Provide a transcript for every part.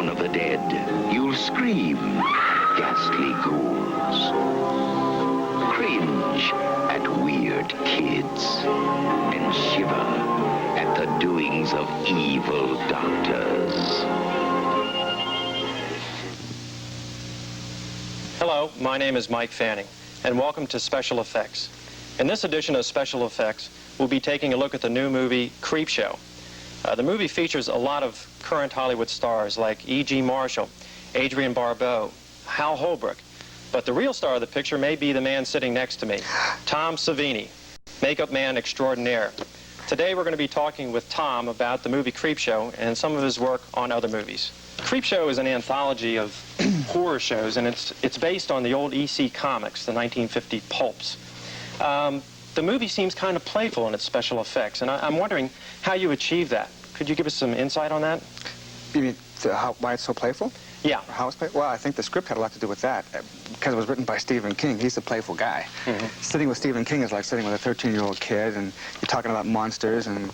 Dawn of the Dead, you'll scream, ghastly ghouls. Cringe at weird kids. And shiver at the doings of evil doctors. Hello, my name is Mike Fanning, and welcome to Special Effects. In this edition of Special Effects, we'll be taking a look at the new movie, CREEPSHOW. The movie features a lot of current Hollywood stars like E.G. Marshall, Adrienne Barbeau, Hal Holbrook. But the real star of the picture may be the man sitting next to me, Tom Savini, makeup man extraordinaire. Today we're going to be talking with Tom about the movie CREEPSHOW and some of his work on other movies. CREEPSHOW is an anthology of horror shows, and it's based on the old EC comics, the 1950 pulps. The movie seems kind of playful in its special effects, and I'm wondering how you achieve that. Could you give us some insight on that? You mean why it's so playful? Yeah. How it's playful? Well, I think the script had a lot to do with that, because it was written by Stephen King. He's a playful guy. Sitting with Stephen King is like sitting with a 13-year-old kid, and you're talking about monsters and,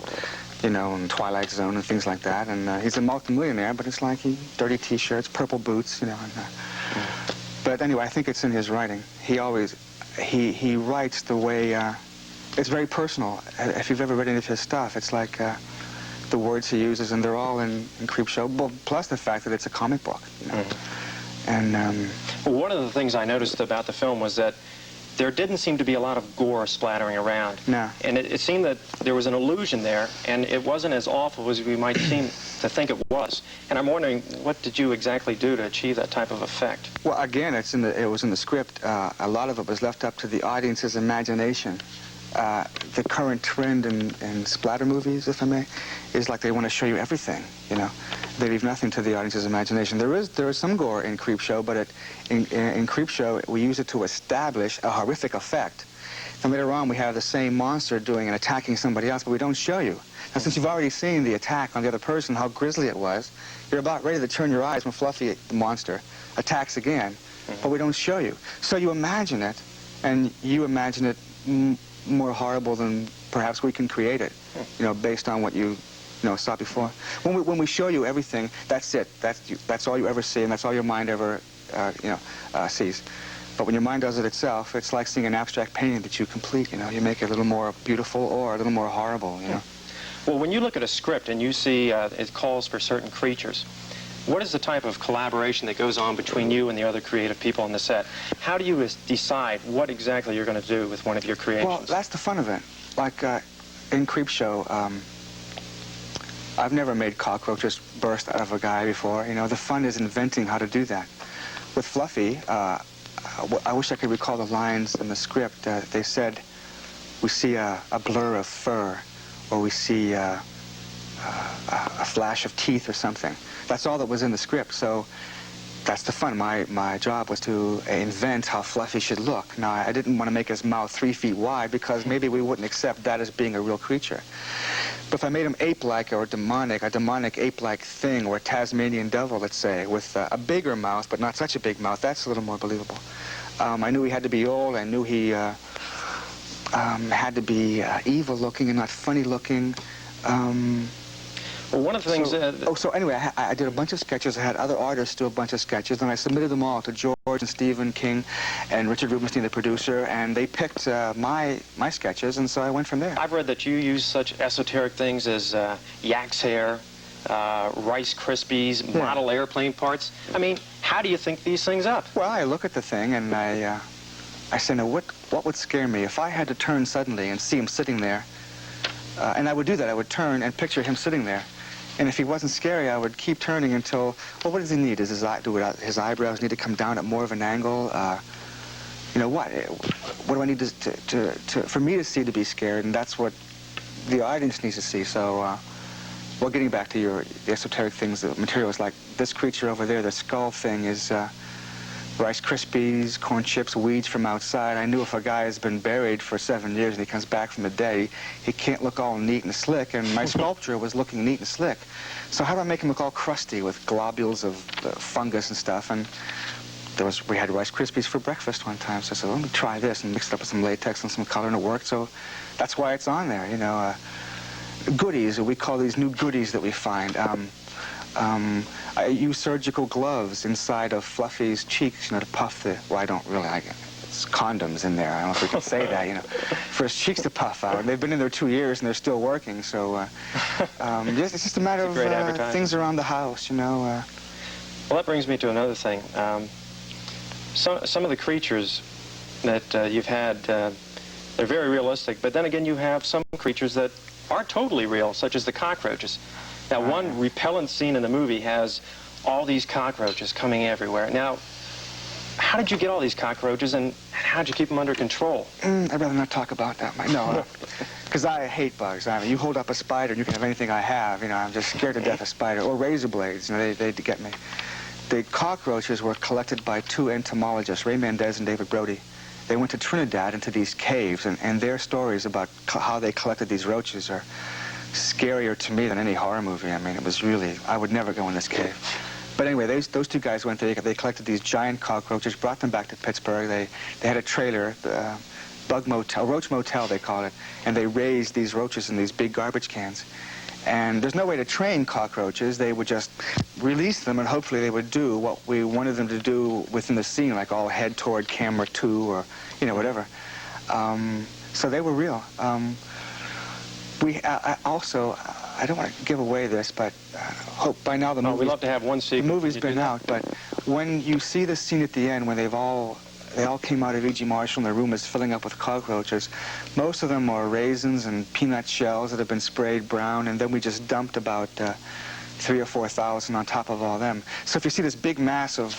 you know, and Twilight Zone and things like that. And he's a multimillionaire, but it's like dirty T-shirts, purple boots, you know. But anyway, I think it's in his writing. He writes the way. It's very personal. If you've ever read any of his stuff, it's like the words he uses, and they're all in CREEPSHOW, well, plus the fact that it's a comic book, you know. And well, one of the things I noticed about the film was that there didn't seem to be a lot of gore splattering around. No. And it seemed that there was an illusion there, and it wasn't as awful as we might seem to think it was. And I'm wondering, what did you exactly do to achieve that type of effect? Well, again, it was in the script. A lot of it was left up to the audience's imagination. The current trend in splatter movies, if I may, is like they want to show you everything, you know. They leave nothing to the audience's imagination. There is some gore in CREEPSHOW, but in CREEPSHOw, we use it to establish a horrific effect. Then later on, we have the same monster doing and attacking somebody else, but we don't show you. Now, since you've already seen the attack on the other person, how grisly it was, you're about ready to turn your eyes when Fluffy, the monster, attacks again, but we don't show you. So you imagine it, and you imagine it more horrible than perhaps we can create it, you know, based on what you saw before. When we show you everything, that's it. That's all you ever see, and that's all your mind ever, sees. But when your mind does it itself, it's like seeing an abstract painting that you complete. You know, you make it a little more beautiful or a little more horrible. You know. Well, when you look at a script and you see it calls for certain creatures, what is the type of collaboration that goes on between you and the other creative people on the set? How do you decide what exactly you're going to do with one of your creations? Well, that's the fun of it. Like in CREEPSHOW, I've never made cockroaches burst out of a guy before. You know, the fun is inventing how to do that. With Fluffy, I wish I could recall the lines in the script. They said, we see a blur of fur, or we see a flash of teeth or something. That's all that was in the script, so that's the fun. My job was to invent how Fluffy should look. Now, I didn't want to make his mouth 3 feet wide because maybe we wouldn't accept that as being a real creature. But if I made him ape-like or demonic, a demonic ape-like thing, or a Tasmanian devil, let's say, with a bigger mouth, but not such a big mouth, that's a little more believable. I knew he had to be old. I knew he had to be evil-looking and not funny-looking. Well, one of the things... So anyway, I did a bunch of sketches. I had other artists do a bunch of sketches, and I submitted them all to George and Stephen King and Richard Rubenstein, the producer, and they picked my sketches, and so I went from there. I've read that you use such esoteric things as yak's hair, Rice Krispies, model airplane parts. I mean, how do you think these things up? Well, I look at the thing, and I say, now, what would scare me if I had to turn suddenly and see him sitting there? And I would do that. I would turn and picture him sitting there. And if he wasn't scary, I would keep turning until, well, what does he need? Does his eyebrows need to come down at more of an angle? You know, what do I need for me to see to be scared? And that's what the audience needs to see. So, well, getting back to the esoteric things, the materials like this creature over there, the skull thing is Rice Krispies, corn chips, weeds from outside. I knew if a guy has been buried for 7 years and he comes back from the dead, he can't look all neat and slick, and my sculpture was looking neat and slick. So how do I make him look all crusty with globules of fungus and stuff? And we had Rice Krispies for breakfast one time, so I said, let me try this, and mixed it up with some latex and some color, and it worked. So that's why it's on there, you know. Goodies, we call these new goodies that we find. I use surgical gloves inside of Fluffy's cheeks, you know, to puff the, well, I don't really, it's condoms in there. I don't know if we can say that, you know, for his cheeks to puff out. And they've been in there 2 years and they're still working, so it's just a matter of things around the house, you know. Well, that brings me to another thing. Some of the creatures that you've had, they're very realistic, but then again you have some creatures that are totally real, such as the cockroaches. Now, one repellent scene in the movie has all these cockroaches coming everywhere. Now, how did you get all these cockroaches, and how did you keep them under control? I'd rather not talk about that, Mike. No, because I hate bugs. I mean, you hold up a spider, and you can have anything I have. You know, I'm just scared to death of spiders. Or razor blades, you know, they get me. The cockroaches were collected by two entomologists, Ray Mendez and David Brody. They went to Trinidad into these caves, and their stories about how they collected these roaches are scarier to me than any horror movie. I mean, it was really, I would never go in this cave. But anyway, those two guys went there. They collected these giant cockroaches, brought them back to Pittsburgh. They had a trailer, bug motel, roach motel they call it, and they raised these roaches in these big garbage cans. And there's no way to train cockroaches. They would just release them, and hopefully they would do what we wanted them to do within the scene, like all head toward camera 2 or, you know, whatever. So they were real. Also, I don't want to give away this, but hope by now the movie. We'd love to have one secret. The movie's been out, but when you see the scene at the end when they all came out of E.G. Marshall and the room is filling up with cockroaches, most of them are raisins and peanut shells that have been sprayed brown, and then we just dumped about 3,000 or 4,000 on top of all them. So if you see this big mass of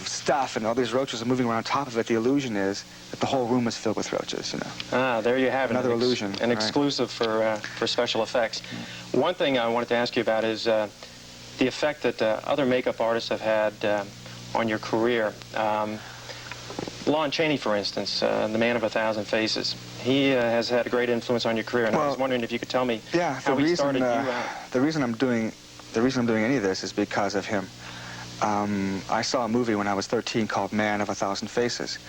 stuff and all these roaches are moving around on top of it, the illusion is that the whole room is filled with roaches, you know. Ah, there you have it. Another illusion. An exclusive for special effects. One thing I wanted to ask you about is the effect that other makeup artists have had on your career. Lon Chaney, for instance, the man of 1,000 faces. He has had a great influence on your career, and I was wondering if you could tell me how he started you out. The reason I'm doing any of this is because of him. I saw a movie when I was 13 called Man of 1,000 Faces.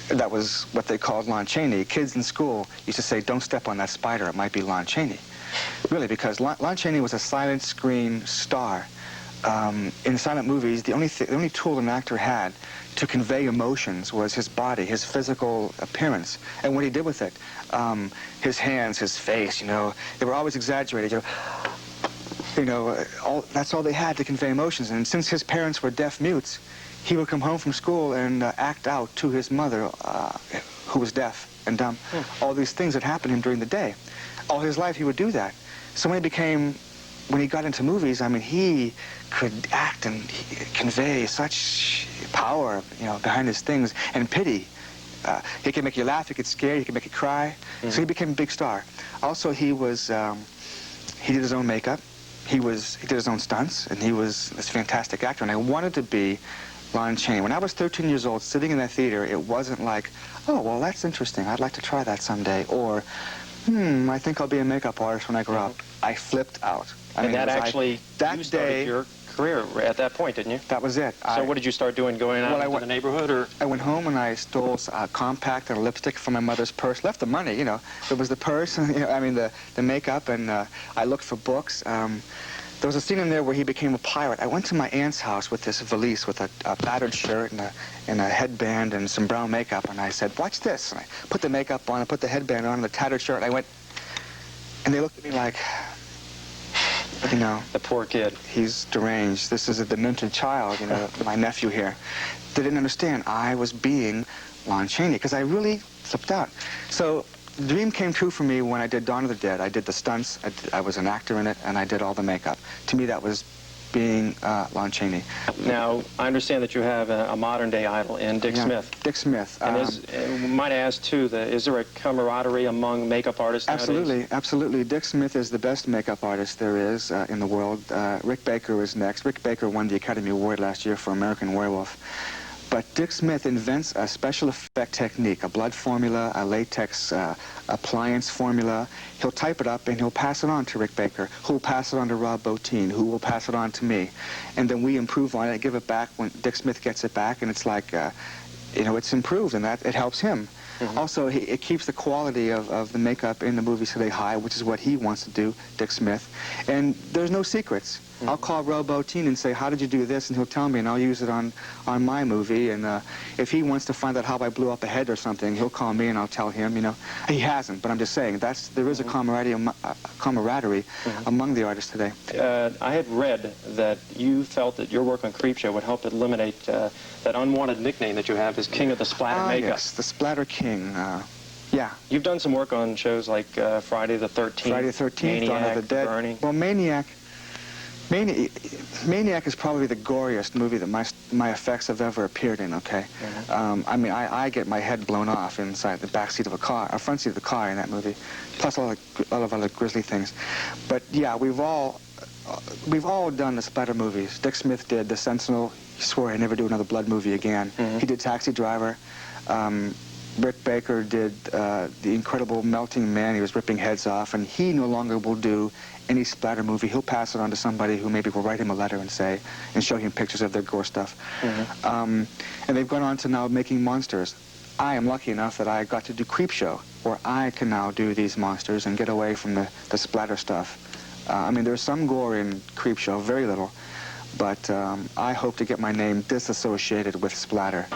That was what they called Lon Chaney. Kids in school used to say, "Don't step on that spider, it might be Lon Chaney." Really, because Lon Chaney was a silent screen star. In silent movies, the only tool an actor had to convey emotions was his body, his physical appearance, and what he did with it. His hands, his face, you know, they were always exaggerated. That's all they had to convey emotions. And since his parents were deaf mutes, he would come home from school and act out to his mother, who was deaf and dumb, all these things that happened to him during the day. All his life he would do that. So when he got into movies, I mean, he could act and convey such power, you know, behind his things, and pity. He could make you laugh, he could scare you, he could make you cry. So he became a big star. Also, he did his own makeup. He did his own stunts, and he was this fantastic actor. And I wanted to be Lon Chaney. When I was 13 years old, sitting in that theater, it wasn't like, oh, well, that's interesting. I'd like to try that someday. Or, I think I'll be a makeup artist when I grow up. I flipped out. And that actually, you started your career at that point, didn't you? That was it. So what did you start doing, going out into the neighborhood, or? I went home and I stole a compact and a lipstick from my mother's purse. Left the money, you know. It was the purse, and, the makeup, and I looked for books. There was a scene in there where he became a pirate. I went to my aunt's house with this valise with a battered shirt and a headband and some brown makeup, and I said, "Watch this." And I put the makeup on, I put the headband on, and the tattered shirt, and I went, and they looked at me like, you know, the poor kid. He's deranged. This is a demented child, you know, my nephew here. They didn't understand I was being Lon Chaney, because I really flipped out. So the dream came true for me when I did Dawn of the Dead. I did the stunts, I was an actor in it, and I did all the makeup. To me, that was being Lon Chaney. Now, I understand that you have a modern-day idol in Dick Smith. Dick Smith. And might I ask, too, is there a camaraderie among makeup artists nowadays? Absolutely, absolutely. Dick Smith is the best makeup artist there is in the world. Rick Baker is next. Rick Baker won the Academy Award last year for American Werewolf. But Dick Smith invents a special effect technique, a blood formula, a latex appliance formula. He'll type it up and he'll pass it on to Rick Baker, who will pass it on to Rob Bottin, who will pass it on to me. And then we improve on it and give it back when Dick Smith gets it back, and it's like you know, it's improved, and that it helps him. Also, it keeps the quality of the makeup in the movies today high, which is what he wants to do, Dick Smith. And there's no secrets. I'll call Robo Teen and say, how did you do this? And he'll tell me, and I'll use it on my movie. And if he wants to find out how I blew up a head or something, he'll call me and I'll tell him, you know. He hasn't, but I'm just saying, there is a camaraderie among the artists today. I had read that you felt that your work on Creepshow would help eliminate that unwanted nickname that you have as King of the Splatter Makeup. Yes, the Splatter King. Yeah. You've done some work on shows like Friday the 13th, Friday the 13th, Maniac, Dawn of the Dead. Burning. Well, Maniac is probably the goriest movie that my effects have ever appeared in, okay? I mean, I get my head blown off inside the back seat of a car, or front seat of the car in that movie, plus all of other grisly things. But yeah, we've all done the splatter movies. Dick Smith did The Sentinel. He swore he'd never do another blood movie again. He did Taxi Driver. Rick Baker did The Incredible Melting Man. He was ripping heads off, and he no longer will do any splatter movie. He'll pass it on to somebody who maybe will write him a letter and show him pictures of their gore stuff. And they've gone on to now making monsters. I am lucky enough that I got to do Creepshow, where I can now do these monsters and get away from the splatter stuff. I mean, there's some gore in Creepshow, very little, but I hope to get my name disassociated with splatter.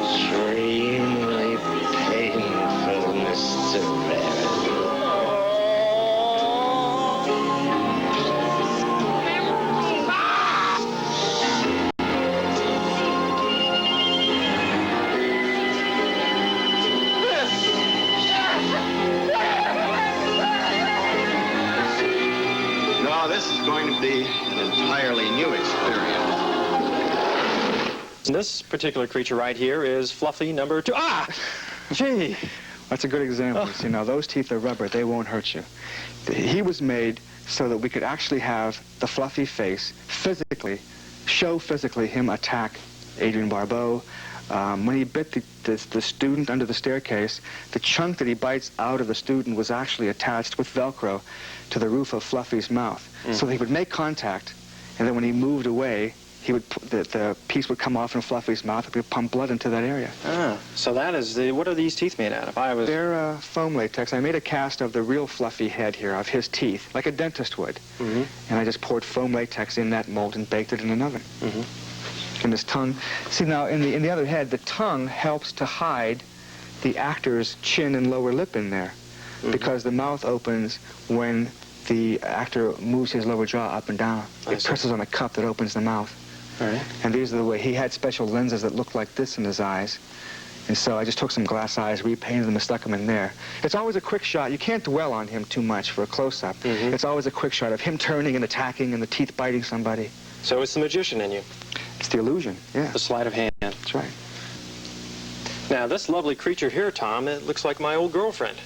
Extremely painful, Mr. No, this is going to be an entirely new experience. This particular creature right here is Fluffy number 2. Ah! Gee! That's a good example. You know, those teeth are rubber. They won't hurt you. He was made so that we could actually have the Fluffy face show physically him attack Adrienne Barbeau. When he bit the student under the staircase, the chunk that he bites out of the student was actually attached with Velcro to the roof of Fluffy's mouth. So he would make contact, and then when he moved away, the piece would come off in Fluffy's mouth and would pump blood into that area. Ah, so that is what are these teeth made out of? They're foam latex. I made a cast of the real Fluffy head here, of his teeth, like a dentist would. And I just poured foam latex in that mold and baked it in an oven. And his tongue, see now in the other head, the tongue helps to hide the actor's chin and lower lip in there, because the mouth opens when the actor moves his lower jaw up and down. It presses on a cup that opens the mouth. Right. And these are the way he had special lenses that looked like this in his eyes. And so I just took some glass eyes, repainted them, and stuck them in there. It's always a quick shot. You can't dwell on him too much for a close-up. It's always a quick shot of him turning and attacking and the teeth biting somebody. So it's the magician in you. It's the illusion, yeah. The sleight of hand. That's right. Now, this lovely creature here, Tom, it looks like my old girlfriend.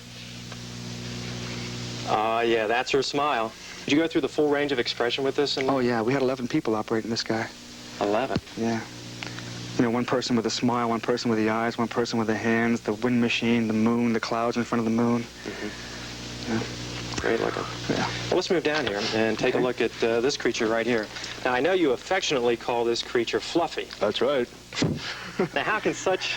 Yeah, that's her smile. Did you go through the full range of expression with this? Oh, yeah, we had 11 people operating this guy. 11? Yeah. You know, one person with a smile, one person with the eyes, one person with the hands, the wind machine, the moon, the clouds in front of the moon. Yeah. Great looking. Yeah. Well, let's move down here and take a look at this creature right here. Now, I know you affectionately call this creature Fluffy. That's right. Now, how can such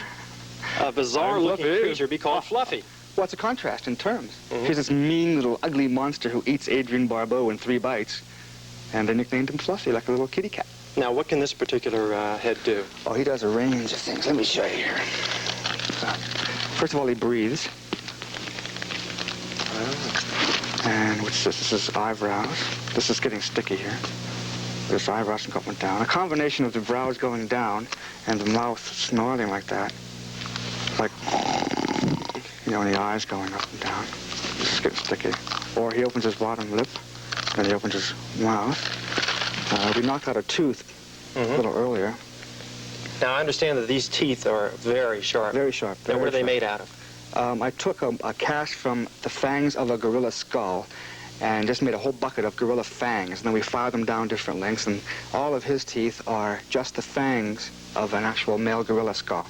a bizarre-looking creature be called Fluffy? Well, it's a contrast in terms. Here's this mean little ugly monster who eats Adrienne Barbeau in 3 bites, and they nicknamed him Fluffy, like a little kitty cat. Now, what can this particular head do? Oh, he does a range of things. Let me show you here. First of all, he breathes. And what's this? This is eyebrows. This is getting sticky here. This eyebrows going down. A combination of the brows going down and the mouth snarling like that. Like, you know, and the eyes going up and down. This is getting sticky. Or he opens his bottom lip, then he opens his mouth. We knocked out a tooth a little earlier. Now, I understand that these teeth are very sharp. Very sharp. Now, what are they made out of? I took a cast from the fangs of a gorilla skull and just made a whole bucket of gorilla fangs. And then we filed them down different lengths, and all of his teeth are just the fangs of an actual male gorilla skull.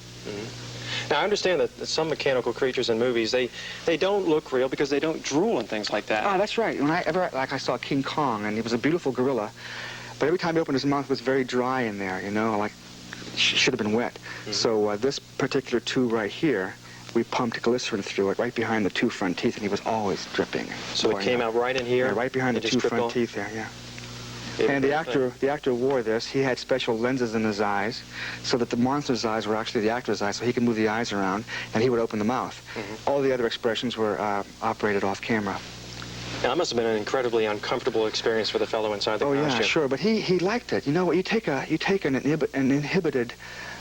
Now, I understand that some mechanical creatures in movies, they don't look real because they don't drool and things like that. Oh, that's right. Like I saw King Kong, and he was a beautiful gorilla, but every time he opened his mouth, it was very dry in there, you know, like should have been wet. Mm-hmm. So this particular tube right here, we pumped glycerin through it right behind the two front teeth, and he was always dripping. So it came out right in here? Yeah, right behind the two front teeth there, yeah. And the actor wore this. He had special lenses in his eyes so that the monster's eyes were actually the actor's eyes, so he could move the eyes around, and he would open the mouth. Mm-hmm. All the other expressions were operated off camera. Now, that must have been an incredibly uncomfortable experience for the fellow inside the costume. Oh, yeah, sure, but he liked it. You know what, you take an inhibited,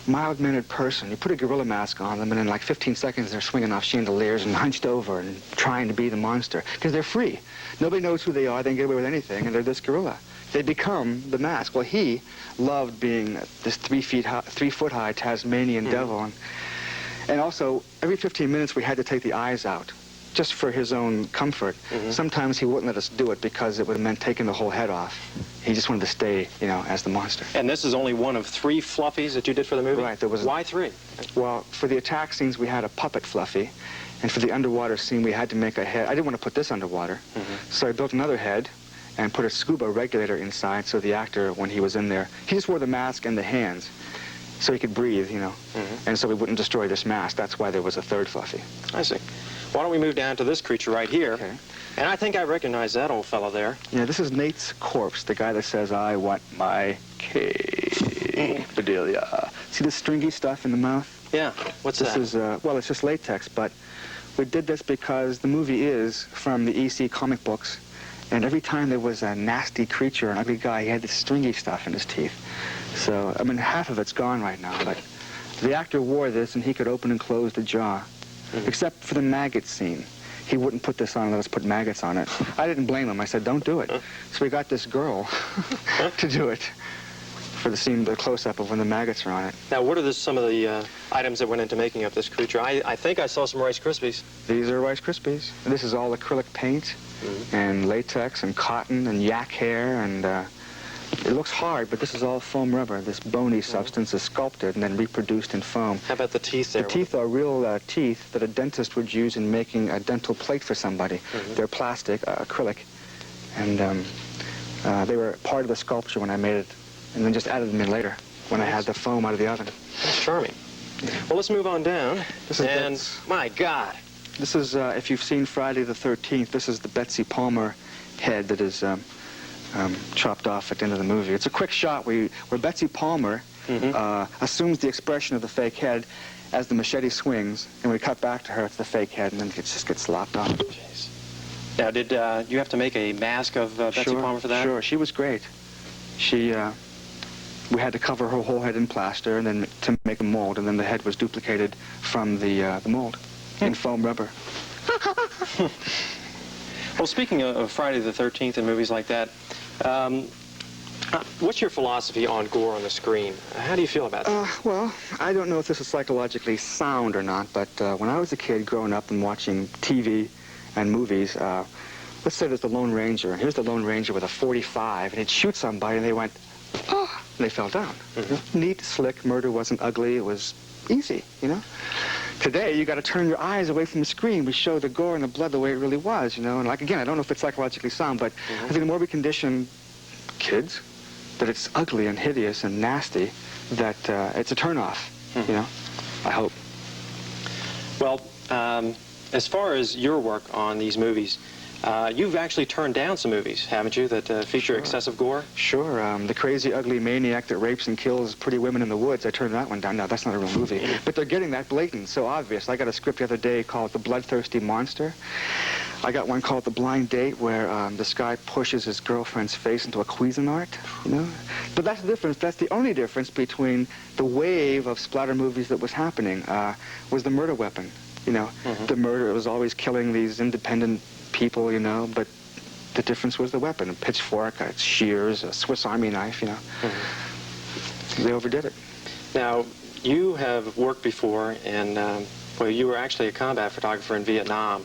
mild-mannered person, you put a gorilla mask on them, and in like 15 seconds they're swinging off chandeliers and hunched over and trying to be the monster, because they're free. Nobody knows who they are, they can get away with anything, and they're this gorilla. They become the mask. Well, he loved being this 3 foot high Tasmanian devil, and also every 15 minutes we had to take the eyes out, just for his own comfort. Mm-hmm. Sometimes he wouldn't let us do it because it would have meant taking the whole head off. He just wanted to stay, you know, as the monster. And this is only one of 3 fluffies that you did for the movie? Right. There was. Why 3? Well, for the attack scenes we had a puppet fluffy, and for the underwater scene we had to make a head. I didn't want to put this underwater, so I built another head and put a scuba regulator inside, so the actor, when he was in there, he just wore the mask and the hands so he could breathe, you know, and so we wouldn't destroy this mask. That's why there was a 3rd fluffy. I see. Why don't we move down to this creature right here? Okay. And I think I recognize that old fellow there. Yeah, this is Nate's corpse, the guy that says, "I want my cake." Bedelia. See this stringy stuff in the mouth? Yeah. What's that? This is, well, it's just latex, but we did this because the movie is from the EC comic books. And every time there was a nasty creature, an ugly guy, he had this stringy stuff in his teeth. So, I mean, half of it's gone right now, but the actor wore this and he could open and close the jaw, except for the maggot scene. He wouldn't put this on and let us put maggots on it. I didn't blame him. I said, don't do it. So we got this girl to do it for the scene, the close-up of when the maggots are on it. Now, what are some of the items that went into making up this creature? I think I saw some Rice Krispies. These are Rice Krispies. And this is all acrylic paint. And latex and cotton and yak hair, and it looks hard, but this is all foam rubber. This bony substance is sculpted and then reproduced in foam. How about the teeth there? The teeth are real teeth that a dentist would use in making a dental plate for somebody. They're plastic, acrylic, and they were part of the sculpture when I made it, and then just added them in later when I had the foam out of the oven. That's charming. Well, let's move on down. My God. This is, if you've seen Friday the 13th, this is the Betsy Palmer head that is chopped off at the end of the movie. It's a quick shot where Betsy Palmer assumes the expression of the fake head as the machete swings, and we cut back to her, it's the fake head, and then it just gets slopped off. Jeez. Now, did you have to make a mask of Betsy Palmer for that? Sure, she was great. We had to cover her whole head in plaster, and then to make a mold, and then the head was duplicated from the mold. In foam rubber. Well, speaking of Friday the 13th and movies like that, what's your philosophy on gore on the screen? How do you feel about that? Well, I don't know if this is psychologically sound or not, but when I was a kid growing up and watching TV and movies, let's say there's the Lone Ranger, and here's the Lone Ranger with a .45, and he'd shoot somebody, and they went, oh, and they fell down. Neat, slick, murder wasn't ugly, it was easy, you know? Today, you got to turn your eyes away from the screen. We show the gore and the blood the way it really was, you know. And like again, I don't know if it's psychologically sound, but I think the more we condition kids that it's ugly and hideous and nasty, that it's a turnoff, you know. I hope. Well, as far as your work on these movies, you've actually turned down some movies, haven't you, that feature excessive gore? Sure. The crazy, ugly maniac that rapes and kills pretty women in the woods, I turned that one down. No, that's not a real movie. But they're getting that blatant, so obvious. I got a script the other day called The Bloodthirsty Monster. I got one called The Blind Date, where this guy pushes his girlfriend's face into a Cuisinart, you know? But that's the difference. That's the only difference between the wave of splatter movies that was happening, was the murder weapon, you know? The murder, it was always killing these independent people, you know, but the difference was the weapon, a pitchfork, shears, a Swiss Army knife, you know. They overdid it. Now, you have worked before in Well, you were actually a combat photographer in Vietnam,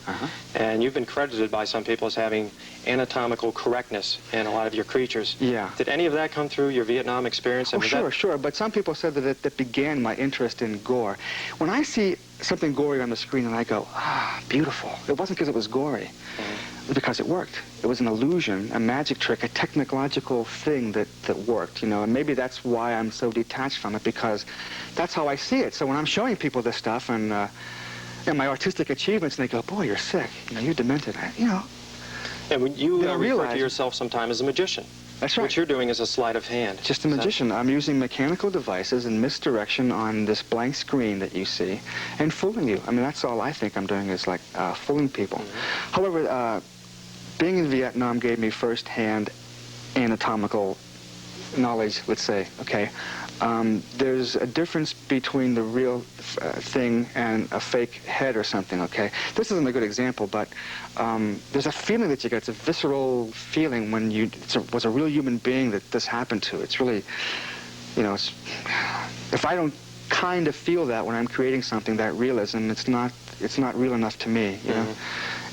and you've been credited by some people as having anatomical correctness in a lot of your creatures. Yeah. Did any of that come through your Vietnam experience? Oh, sure. But some people said that that began my interest in gore. When I see something gory on the screen and I go, ah, beautiful, it wasn't because it was gory. It was because it worked. It was an illusion, a magic trick, a technological thing that worked, you know, and maybe that's why I'm so detached from it, because that's how I see it. So when I'm showing people this stuff and my artistic achievements, and they go, boy, you're sick, you know, you're demented, you know. And when you refer realize to yourself sometimes as a magician. That's right. What you're doing is a sleight of hand. Just a magician. I'm using mechanical devices and misdirection on this blank screen that you see and fooling you. I mean, that's all I think I'm doing is like fooling people. However, being in Vietnam gave me first-hand anatomical knowledge, let's say, okay? There's a difference between the real thing and a fake head or something, okay? This isn't a good example, but there's a feeling that you get. It's a visceral feeling when it was a real human being that this happened to. It's really, you know, if I don't kind of feel that when I'm creating something, that realism, it's not real enough to me, you know?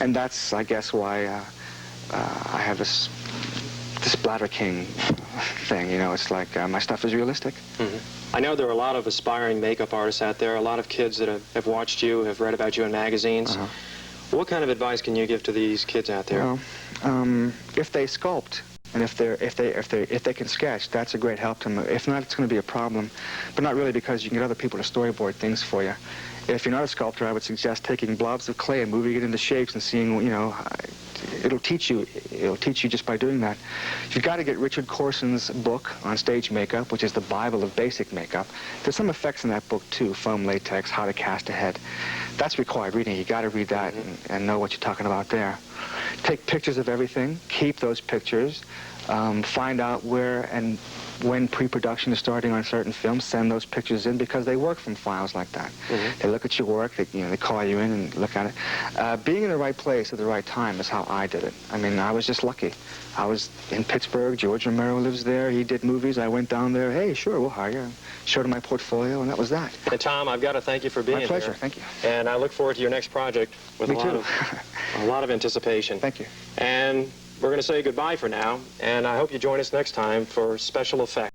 And that's, I guess, why I have this Splatter King thing, you know. It's like my stuff is realistic. I know there are a lot of aspiring makeup artists out there, a lot of kids that have watched you, have read about you in magazines. What kind of advice can you give to these kids out there? Well, if they sculpt and if they can sketch, that's a great help to them. If not, it's going to be a problem, but not really, because you can get other people to storyboard things for you. If you're not a sculptor, I would suggest taking blobs of clay and moving it into shapes and seeing, you know, it'll teach you just by doing that. You've got to get Richard Corson's book on stage makeup, which is the Bible of basic makeup. There's some effects in that book too, foam latex, how to cast a head. That's required reading. You got to read that and know what you're talking about there. Take pictures of everything, keep those pictures, find out where and when pre-production is starting on certain films, send those pictures in, because they work from files like that. They look at your work, they call you in and look at it. Being in the right place at the right time is how I did it. I mean, I was just lucky. I was in Pittsburgh, George Romero lives there, he did movies, I went down there, hey, sure, we'll hire you. Showed him my portfolio, and that was that. And Tom, I've got to thank you for being here. My pleasure, thank you. And I look forward to your next project with a lot of anticipation. Thank you. And we're going to say goodbye for now, and I hope you join us next time for Special Effects.